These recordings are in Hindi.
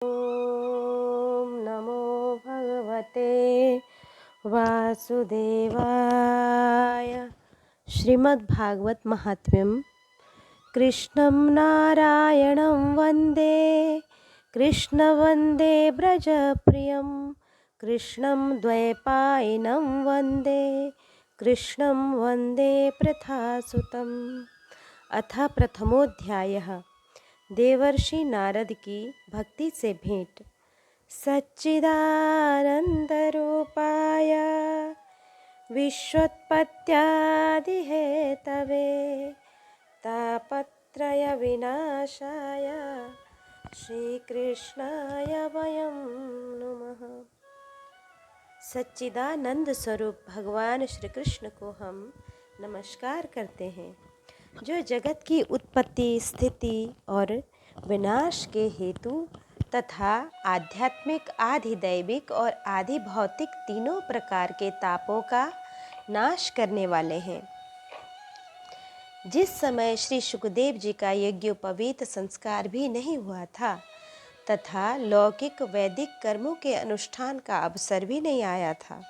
ओम नमो भगवते वासुदेवाय। श्रीमद्भागवत महात्म्यम। कृष्णं नारायणं वन्दे, कृष्ण वन्दे ब्रजप्रियं, कृष्णं द्वैपायनं वन्दे, कृष्णं वन्दे प्रथासुतम्। अथ प्रथमोऽध्यायः। देवर्षि नारद की भक्ति से भेंट। सच्चिदानंदरूपाय विश्वोत्पत्त्यादिहेतवे तापत्रय विनाशाय श्रीकृष्णाय वयं नमः। सच्चिदानंद स्वरूप भगवान श्री कृष्ण को हम नमस्कार करते हैं, जो जगत की उत्पत्ति, स्थिति और विनाश के हेतु तथा आध्यात्मिक, आधिदैविक और आधि भौतिक तीनों प्रकार के तापों का नाश करने वाले हैं। जिस समय श्री शुकदेव जी का यज्ञोपवीत संस्कार भी नहीं हुआ था तथा लौकिक वैदिक कर्मों के अनुष्ठान का अवसर भी नहीं आया था,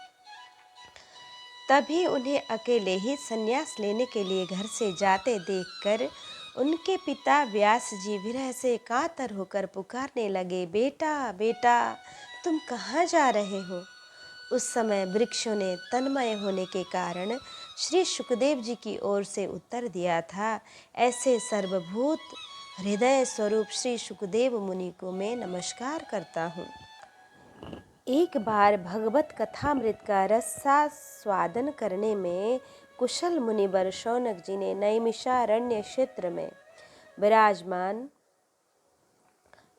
तभी उन्हें अकेले ही संन्यास लेने के लिए घर से जाते देखकर उनके पिता व्यास जी विरह से कातर होकर पुकारने लगे, बेटा बेटा तुम कहाँ जा रहे हो। उस समय वृक्षों ने तन्मय होने के कारण श्री शुकदेव जी की ओर से उत्तर दिया था, ऐसे सर्वभूत हृदय स्वरूप श्री शुकदेव मुनि को मैं नमस्कार करता हूँ। एक बार भगवत कथामृत का रसास्वादन करने में कुशल मुनिवर शौनक जी ने नैमिषारण्य क्षेत्र में विराजमान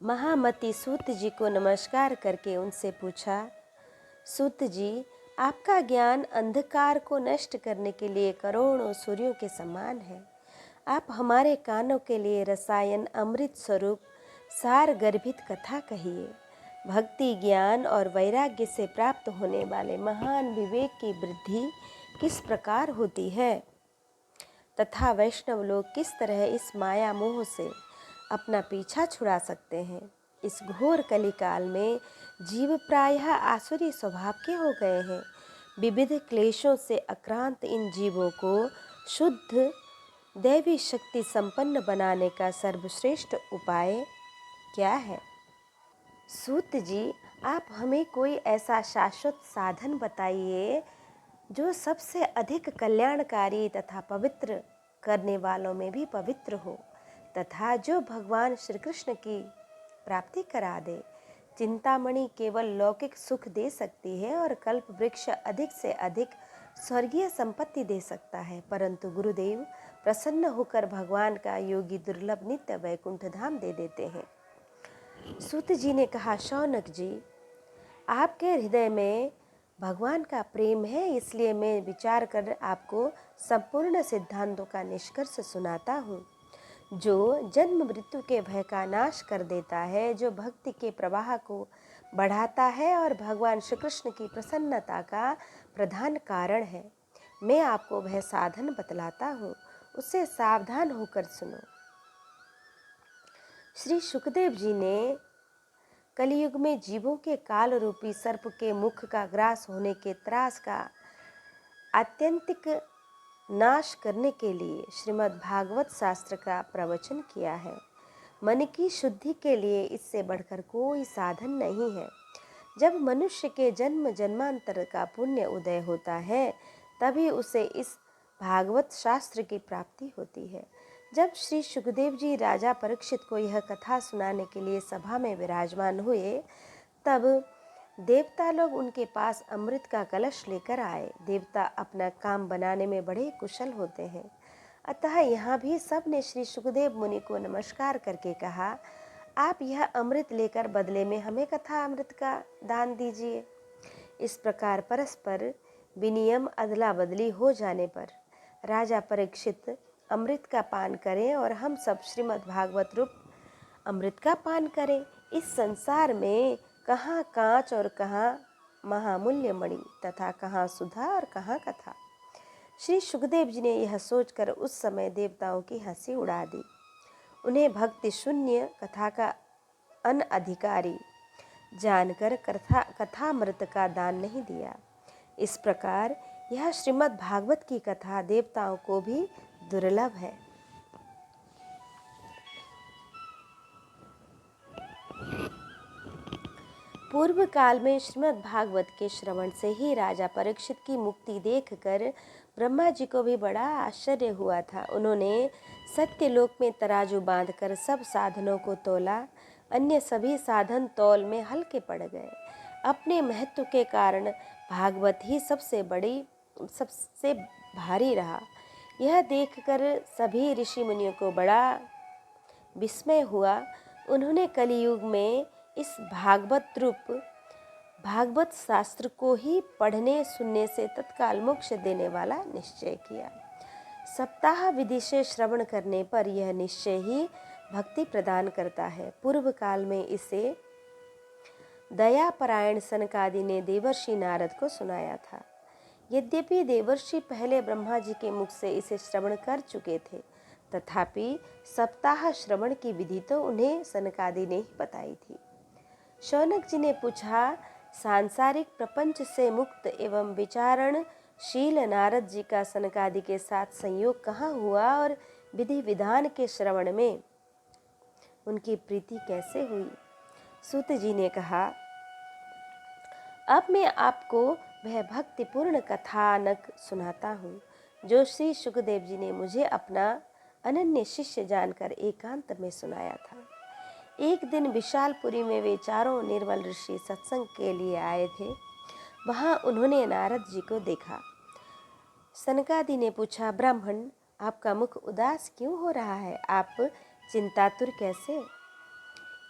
महामति सूत जी को नमस्कार करके उनसे पूछा, सूत जी, आपका ज्ञान अंधकार को नष्ट करने के लिए करोड़ों सूर्यों के समान है। आप हमारे कानों के लिए रसायन अमृत स्वरूप सार गर्भित कथा कहिए। भक्ति, ज्ञान और वैराग्य से प्राप्त होने वाले महान विवेक की वृद्धि किस प्रकार होती है तथा वैष्णव लोग किस तरह इस माया मोह से अपना पीछा छुड़ा सकते हैं। इस घोर कलिकाल में जीव प्रायः आसुरी स्वभाव के हो गए हैं। विविध क्लेशों से आक्रांत इन जीवों को शुद्ध दैवी शक्ति संपन्न बनाने का सर्वश्रेष्ठ उपाय क्या है। सूत जी, आप हमें कोई ऐसा शाश्वत साधन बताइए जो सबसे अधिक कल्याणकारी तथा पवित्र करने वालों में भी पवित्र हो तथा जो भगवान श्री कृष्ण की प्राप्ति करा दे। चिंतामणि केवल लौकिक सुख दे सकती है और कल्प वृक्ष अधिक से अधिक स्वर्गीय संपत्ति दे सकता है, परंतु गुरुदेव प्रसन्न होकर भगवान का योगी दुर्लभ नित्य वैकुंठ धाम दे देते हैं। सूत जी ने कहा, शौनक जी, आपके हृदय में भगवान का प्रेम है, इसलिए मैं विचार कर आपको संपूर्ण सिद्धांतों का निष्कर्ष सुनाता हूँ, जो जन्म मृत्यु के भय का नाश कर देता है, जो भक्ति के प्रवाह को बढ़ाता है और भगवान श्री कृष्ण की प्रसन्नता का प्रधान कारण है। मैं आपको वह साधन बतलाता हूँ, उससे सावधान होकर सुनो। श्री शुकदेव जी ने कलयुग में जीवों के काल रूपी सर्प के मुख का ग्रास होने के त्रास का आत्यंतिक नाश करने के लिए श्रीमद् भागवत शास्त्र का प्रवचन किया है। मन की शुद्धि के लिए इससे बढ़कर कोई साधन नहीं है। जब मनुष्य के जन्म जन्मांतर का पुण्य उदय होता है, तभी उसे इस भागवत शास्त्र की प्राप्ति होती है। जब श्री शुकदेव जी राजा परीक्षित को यह कथा सुनाने के लिए सभा में विराजमान हुए, तब देवता लोग उनके पास अमृत का कलश लेकर आए। देवता अपना काम बनाने में बड़े कुशल होते हैं, अतः यहाँ भी सब ने श्री शुकदेव मुनि को नमस्कार करके कहा, आप यह अमृत लेकर बदले में हमें कथा अमृत का दान दीजिए। इस प्रकार परस्पर विनियम अदला बदली हो जाने पर राजा परीक्षित अमृत का पान करें और हम सब श्रीमद् भागवत रूप अमृत का पान करें। इस संसार में कहाँ कांच और कहाँ महामूल्य मणि तथा कहाँ सुधा और कहाँ कथा। श्री शुकदेव जी ने यह सोचकर उस समय देवताओं की हंसी उड़ा दी। उन्हें भक्ति शून्य कथा का अनधिकारी जानकर कथामृत का दान नहीं दिया। इस प्रकार यह श्रीमद् भागवत की कथा देवताओं को भी दुर्लभ है। पूर्व काल में श्रीमद् भागवत के श्रवण से ही राजा परीक्षित की मुक्ति देखकर ब्रह्मा जी को भी बड़ा आश्चर्य हुआ था। उन्होंने सत्यलोक में तराजू बांधकर सब साधनों को तोला। अन्य सभी साधन तौल में हल्के पड़ गए। अपने महत्व के कारण भागवत ही सबसे भारी रहा। यह देखकर सभी ऋषि मुनियों को बड़ा विस्मय हुआ। उन्होंने कलियुग में इस भागवत शास्त्र को ही पढ़ने सुनने से तत्काल मोक्ष देने वाला निश्चय किया। सप्ताह विधि से श्रवण करने पर यह निश्चय ही भक्ति प्रदान करता है। पूर्व काल में इसे दयापरायण सनकादि ने देवर्षि नारद को सुनाया था। यद्यपि देवर्षि पहले ब्रह्मा जी के मुख से इसे श्रवण कर चुके थे, तथापि सप्ताह श्रवण की विधि तो उन्हें सनकादि ने ही बताई थी। शौनक जी ने पूछा, सांसारिक प्रपंच से मुक्त एवं विचारणशील नारद जी का सनकादि के साथ संयोग कहाँ हुआ और विधि विधान के श्रवण में उनकी प्रीति कैसे हुई? सूत जी ने कहा, अब मैं आपको वह भक्तिपूर्ण कथानक सुनाता हूँ जो श्री सुखदेव जी ने मुझे अपना अनन्य शिष्य जानकर एकांत में सुनाया था। एक दिन विशालपुरी में वे चारों निर्मल ऋषि सत्संग के लिए आए थे। वहाँ उन्होंने नारद जी को देखा। सनकादि ने पूछा, ब्राह्मण, आपका मुख उदास क्यों हो रहा है? आप चिंतातुर कैसे?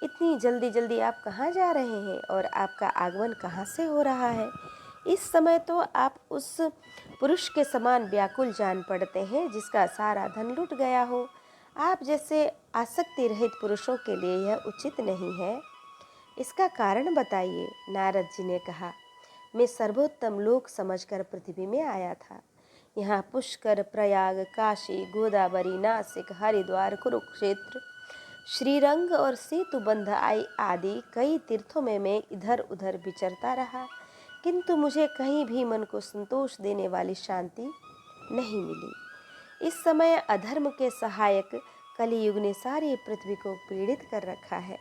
इतनी जल्दी जल्दी आप कहाँ जा रहे हैं और आपका आगमन कहाँ से हो रहा है? इस समय तो आप उस पुरुष के समान व्याकुल जान पड़ते हैं जिसका सारा धन लुट गया हो। आप जैसे आसक्ति रहित पुरुषों के लिए यह उचित नहीं है। इसका कारण बताइए। नारद जी ने कहा, मैं सर्वोत्तम लोक समझकर पृथ्वी में आया था। यहाँ पुष्कर, प्रयाग, काशी, गोदावरी, नासिक, हरिद्वार, कुरुक्षेत्र, श्रीरंग और सेतुबंध आदि कई तीर्थों में मैं इधर उधर विचरता रहा, किंतु मुझे कहीं भी मन को संतोष देने वाली शांति नहीं मिली। इस समय अधर्म के सहायक कलियुग ने सारी पृथ्वी को पीड़ित कर रखा है।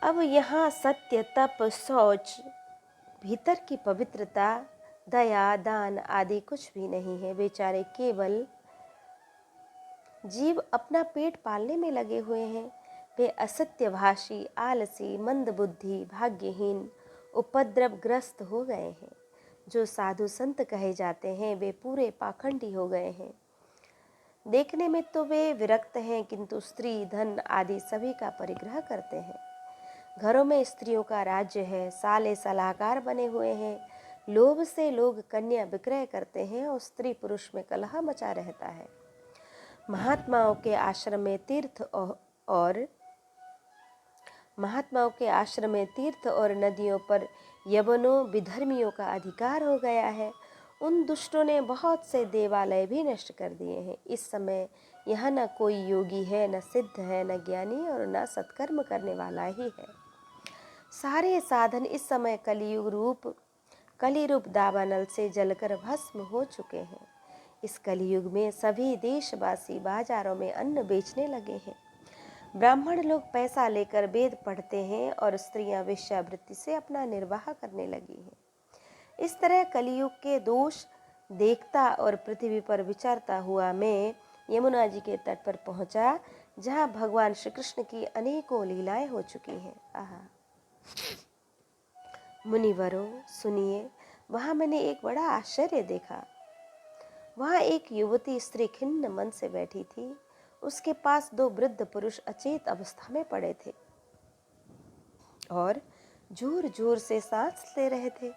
अब यहाँ सत्य, तप, शौच, भीतर की पवित्रता, दया, दान आदि कुछ भी नहीं है। बेचारे केवल जीव अपना पेट पालने में लगे हुए हैं। वे असत्यभाषी, आलसी, मंदबुद्धि, भाग्यहीन, उपद्रवग्रस्त हो गए हैं। जो साधु संत कहे जाते हैं वे पूरे पाखंडी हो गए हैं। देखने में तो वे विरक्त हैं, किंतु स्त्री, धन आदि सभी का परिग्रह करते हैं। घरों में स्त्रियों का राज्य है। साले सलाहकार बने हुए हैं। लोभ से लोग कन्या विक्रय करते हैं और स्त्री पुरुष में कलह मचा रहता है। महात्माओं के आश्रम में तीर्थ और नदियों पर यवनों विधर्मियों का अधिकार हो गया है। उन दुष्टों ने बहुत से देवालय भी नष्ट कर दिए हैं। इस समय यहाँ न कोई योगी है, न सिद्ध है, न ज्ञानी और न सत्कर्म करने वाला ही है। सारे साधन इस समय कली रूप दावानल से जलकर भस्म हो चुके हैं। इस कलियुग में सभी देशवासी बाजारों में अन्न बेचने लगे हैं। ब्राह्मण लोग पैसा लेकर वेद पढ़ते हैं और स्त्रियां वेश्यावृत्ति से अपना निर्वाह करने लगी हैं। इस तरह कलियुग के दोष देखता और पृथ्वी पर विचरता हुआ मैं यमुना जी के तट पर पहुंचा, जहां भगवान श्री कृष्ण की अनेकों लीलाएं हो चुकी हैं। मुनिवरों, सुनिए, वहां मैंने एक बड़ा आश्चर्य देखा। वहां एक युवती स्त्री खिन्न मन से बैठी थी। उसके पास दो वृद्ध पुरुष अचेत अवस्था में पड़े थे और जोर जोर से सांस ले रहे थे।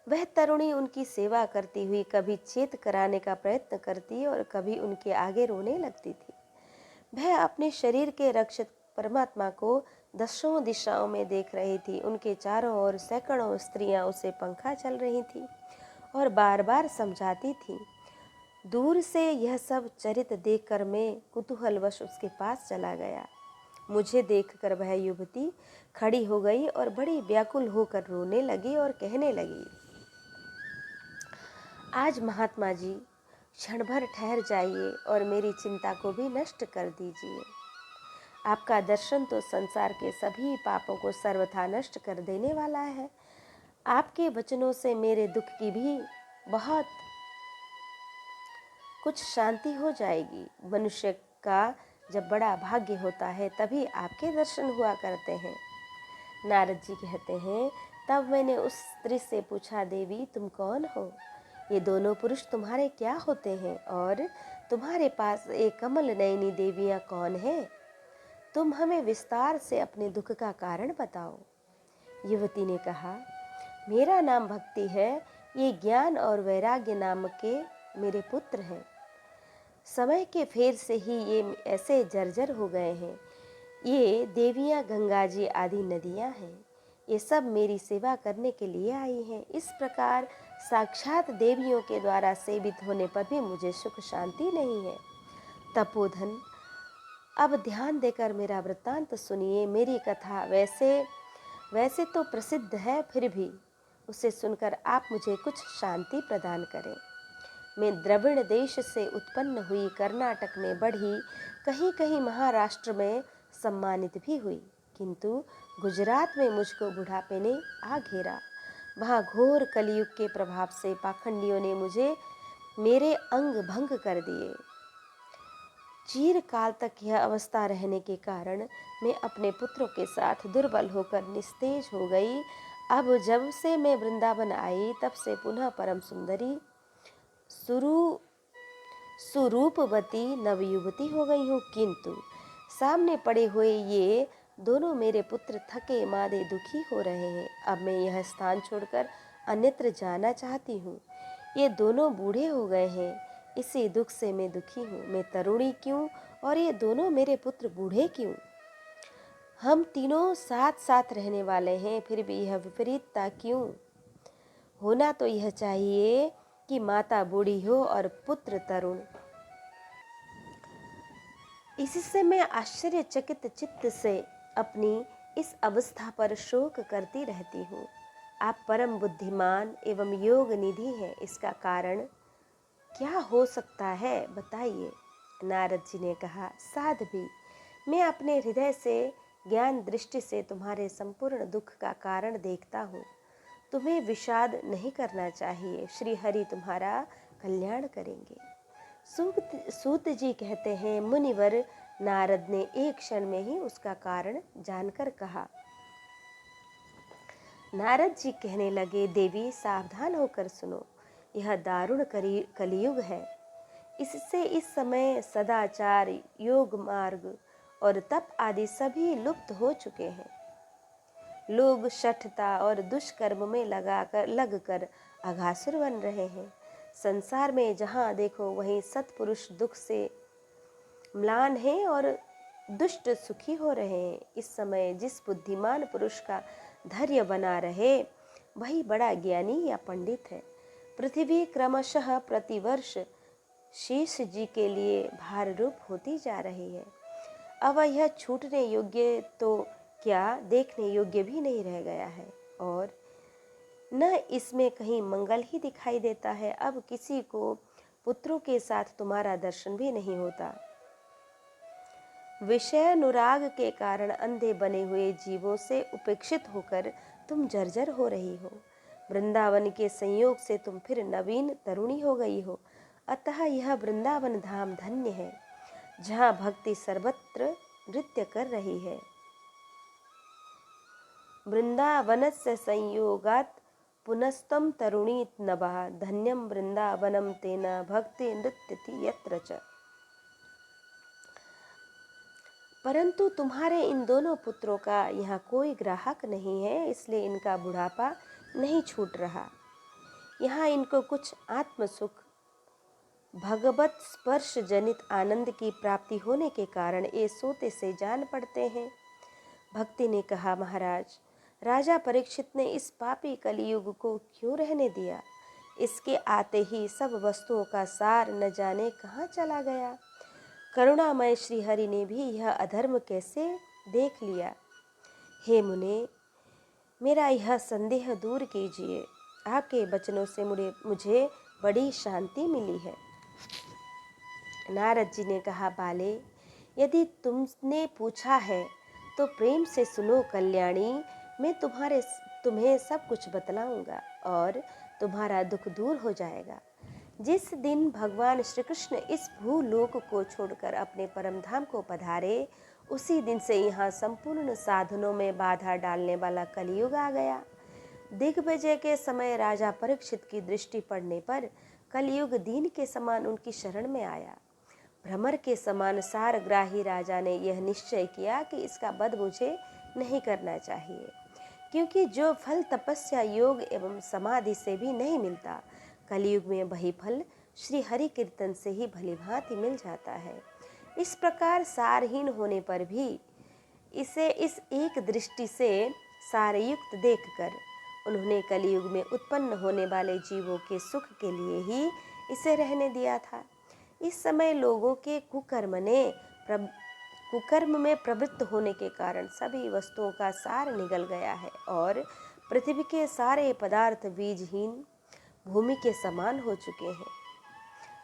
वह तरुणी उनकी सेवा करती हुई कभी चेत कराने का प्रयत्न करती और कभी उनके आगे रोने लगती थी। वह अपने शरीर के रक्षक परमात्मा को दसों दिशाओं में देख रही थी। उनके चारों ओर सैकड़ों स्त्रियां उसे पंखा चल रही थी और बार बार समझाती थी, दूर से यह सब चरित देखकर मैं कुतूहलवश उसके पास चला गया। मुझे देखकर वह युवती खड़ी हो गई और बड़ी व्याकुल होकर रोने लगी और कहने लगी, आज महात्मा जी क्षण भर ठहर जाइए और मेरी चिंता को भी नष्ट कर दीजिए। आपका दर्शन तो संसार के सभी पापों को सर्वथा नष्ट कर देने वाला है। आपके वचनों से मेरे दुख की भी बहुत कुछ शांति हो जाएगी। मनुष्य का जब बड़ा भाग्य होता है तभी आपके दर्शन हुआ करते हैं। नारद जी कहते हैं, तब मैंने उस स्त्री से पूछा, देवी तुम कौन हो? ये दोनों पुरुष तुम्हारे क्या होते हैं और तुम्हारे पास ये कमल नयनी देवियाँ कौन है? तुम हमें विस्तार से अपने दुख का कारण बताओ। युवती ने कहा, मेरा नाम भक्ति है, ये ज्ञान और वैराग्य नाम के मेरे पुत्र हैं। समय के फेर से ही ये ऐसे जर्जर हो गए हैं। ये देवियाँ गंगा जी आदि नदियाँ हैं। ये सब मेरी सेवा करने के लिए आई हैं। इस प्रकार साक्षात देवियों के द्वारा सेवित होने पर भी मुझे सुख शांति नहीं है। तपोधन, अब ध्यान देकर मेरा वृत्तांत सुनिए। मेरी कथा वैसे तो प्रसिद्ध है, फिर भी उसे सुनकर आप मुझे कुछ शांति प्रदान करें। मैं द्रविड़ देश से उत्पन्न हुई, कर्नाटक में बढ़ी, कहीं कहीं महाराष्ट्र में सम्मानित भी हुई, किंतु गुजरात में मुझको बुढ़ापे ने आ घेरा। वहाँ घोर कलयुग के प्रभाव से पाखंडियों ने मुझे मेरे अंग भंग कर दिए। चीर काल तक यह अवस्था रहने के कारण मैं अपने पुत्रों के साथ दुर्बल होकर निस्तेज हो गई। अब जब से मैं वृंदावन आई तब से पुनः परम सुंदरी सुरूपवती नवयुवती हो गई हूँ, किंतु सामने पड़े हुए ये दोनों मेरे पुत्र थके मादे दुखी हो रहे हैं। अब मैं यह स्थान छोड़कर अन्यत्र जाना चाहती हूँ। ये दोनों बूढ़े हो गए हैं, इसी दुख से मैं दुखी हूँ। मैं तरुणी क्यों और ये दोनों मेरे पुत्र बूढ़े क्यों? हम तीनों साथ साथ रहने वाले हैं, फिर भी यह विपरीतता क्यों? होना तो यह चाहिए कि माता बूढ़ी हो और पुत्र तरुण। इससे मैं आश्चर्यचकित चित्त से अपनी इस अवस्था पर शोक करती रहती हूँ। आप परम बुद्धिमान एवं योग निधि हैं, इसका कारण क्या हो सकता है, बताइए। नारद जी ने कहा, साध्वी, मैं अपने हृदय से ज्ञान दृष्टि से तुम्हारे संपूर्ण दुख का कारण देखता हूँ। तुम्हें विषाद नहीं करना चाहिए। श्री हरि तुम्हारा कल्याण करेंगे। सूत जी कहते हैं, मुनिवर नारद ने एक क्षण में ही उसका कारण जानकर कहा। नारद जी कहने लगे, देवी सावधान होकर सुनो, यह दारुण कलियुग है। इससे इस समय सदाचार, योग मार्ग और तप आदि सभी लुप्त हो चुके हैं। लोग शठता और दुष्कर्म में लगकर अघासुर बन रहे हैं। संसार में जहाँ देखो वहीं सत्पुरुष दुख से म्लान हैं और दुष्ट सुखी हो रहे हैं। इस समय जिस बुद्धिमान पुरुष का धैर्य बना रहे वही बड़ा ज्ञानी या पंडित है। पृथ्वी क्रमशः प्रतिवर्ष शेष जी के लिए भार रूप होती जा रही है। अब यह छूटने योग्य तो क्या देखने योग्य भी नहीं रह गया है और न इसमें कहीं मंगल ही दिखाई देता है। अब किसी को पुत्रों के साथ तुम्हारा दर्शन भी नहीं होता। विषय अनुराग के कारण अंधे बने हुए जीवों से उपेक्षित होकर तुम जर्जर हो रही हो। वृंदावन के संयोग से तुम फिर नवीन तरुणी हो गई हो। अतः यह वृंदावन धाम धन्य है, जहाँ भक्ति सर्वत्र नृत्य कर रही है। वृंदावनस्य संयोगात् पुनस्तम तरुणी नभा, धन्यम वृंदावनम तेना भक्ति नृत्यति यत्र च। परंतु तुम्हारे इन दोनों पुत्रों का यहाँ कोई ग्राहक नहीं है, इसलिए इनका बुढ़ापा नहीं छूट रहा। यहाँ इनको कुछ आत्मसुख, भगवत स्पर्श जनित आनंद की प्राप्ति होने के कारण ये सोते से जान पड़ते हैं। भक्ति ने कहा, महाराज, राजा परीक्षित ने इस पापी कलियुग को क्यों रहने दिया? इसके आते ही सब वस्तुओं का सार न जाने कहाँ चला गया। करुणामय श्रीहरि ने भी यह अधर्म कैसे देख लिया। हे मुने, मेरा यह संदेह दूर कीजिए। आपके वचनों से मुझे बड़ी शांति मिली है। नारद जी ने कहा, बाले, यदि तुमने पूछा है तो प्रेम से सुनो कल्याणी। मैं तुम्हें सब कुछ बतलाऊंगा और तुम्हारा दुख दूर हो जाएगा। जिस दिन भगवान श्री कृष्ण इस भूलोक को छोड़कर अपने परम धाम को पधारे, उसी दिन से यहाँ संपूर्ण साधनों में बाधा डालने वाला कलयुग आ गया। दिग्विजय के समय राजा परीक्षित की दृष्टि पड़ने पर कलयुग दीन के समान उनकी शरण में आया। भ्रमर के समान सारग्राही राजा ने यह निश्चय किया कि इसका वध मुझे नहीं करना चाहिए, क्योंकि जो फल तपस्या, योग एवं समाधि से भी नहीं मिलता, कलयुग में वही फल श्री हरि कीर्तन से ही भलीभांति मिल जाता है। इस प्रकार सारहीन होने पर भी इसे इस एक दृष्टि से सारयुक्त देखकर उन्होंने कलयुग में उत्पन्न होने वाले जीवों के सुख के लिए ही इसे रहने दिया था। इस समय लोगों के कुकर्म में प्रवृत्त होने के कारण सभी वस्तुओं का सार निगल गया है और पृथ्वी के सारे पदार्थ बीजहीन भूमि के समान हो चुके हैं।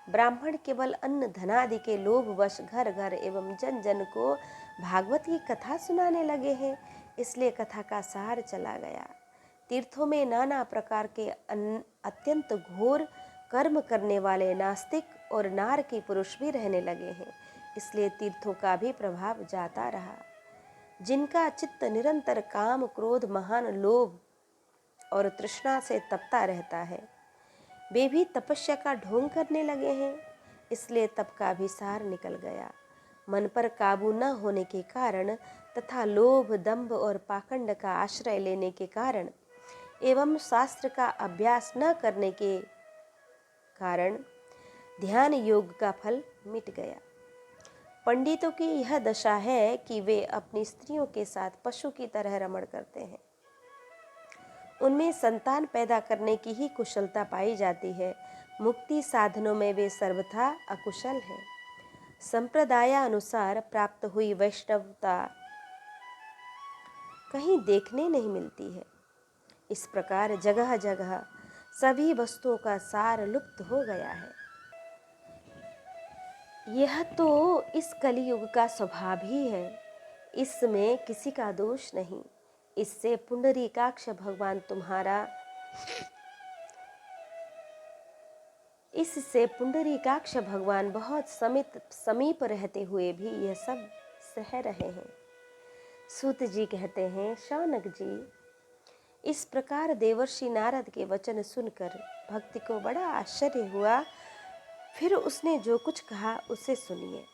ब्राह्मण केवल अन्न धनादि के लोभवश घर घर एवं जन जन को भागवत की कथा सुनाने लगे हैं, इसलिए कथा का सार चला गया। तीर्थों में नाना प्रकार के अत्यंत घोर कर्म करने वाले नास्तिक और नारकी पुरुष भी रहने लगे हैं, इसलिए तीर्थों का भी प्रभाव जाता रहा। जिनका चित्त निरंतर काम, क्रोध, महान लोभ और तृष्णा से तपता रहता है, वे भी तपस्या का ढोंग करने लगे हैं, इसलिए तप का भी सार निकल गया। मन पर काबू न होने के कारण तथा लोभ, दंभ और पाखंड का आश्रय लेने के कारण एवं शास्त्र का अभ्यास न करने के कारण ध्यान योग का फल मिट गया। पंडितों की यह दशा है कि वे अपनी स्त्रियों के साथ पशु की तरह रमण करते हैं। उनमें संतान पैदा करने की ही कुशलता पाई जाती है। मुक्ति साधनों में वे सर्वथा अकुशल हैं। संप्रदायानुसार प्राप्त हुई वैष्णवता कहीं देखने नहीं मिलती है। इस प्रकार जगह जगह सभी वस्तुओं का सार लुप्त हो गया है। यह तो इस कलियुग का स्वभाव ही है, इसमें किसी का दोष नहीं। इससे पुंडरीकाक्ष भगवान बहुत समीप रहते हुए भी यह सब सह रहे हैं। सूत जी कहते हैं, शौनक जी, इस प्रकार देवर्षि नारद के वचन सुनकर भक्ति को बड़ा आश्चर्य हुआ। फिर उसने जो कुछ कहा उसे सुनिए।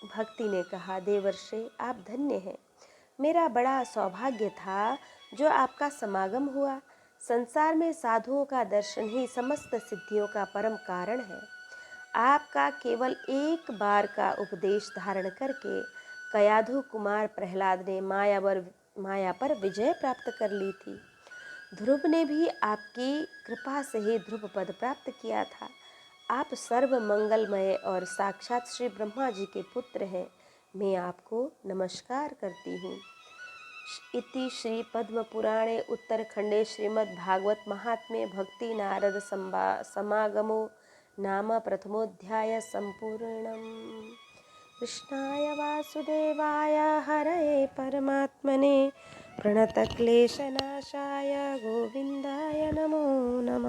भक्ति ने कहा, देवर्षि, आप धन्य हैं। मेरा बड़ा सौभाग्य था जो आपका समागम हुआ। संसार में साधुओं का दर्शन ही समस्त सिद्धियों का परम कारण है। आपका केवल एक बार का उपदेश धारण करके कयाधु कुमार प्रहलाद ने माया पर विजय प्राप्त कर ली थी। ध्रुव ने भी आपकी कृपा से ही ध्रुव पद प्राप्त किया था। आप सर्व मंगलमय और साक्षात श्री ब्रह्मा जी के पुत्र हैं। मैं आपको नमस्कार करती हूँ। इति श्री पद्म पुराणे उत्तरखंडे श्रीमद् भागवत महात्म्ये भक्ति नारद समागमो नाम प्रथमोध्याय संपूर्णम्। कृष्णाय वासुदेवाय हरये परमात्मने प्रणतक्लेशनाशाय गोविन्दाय नमो नमः।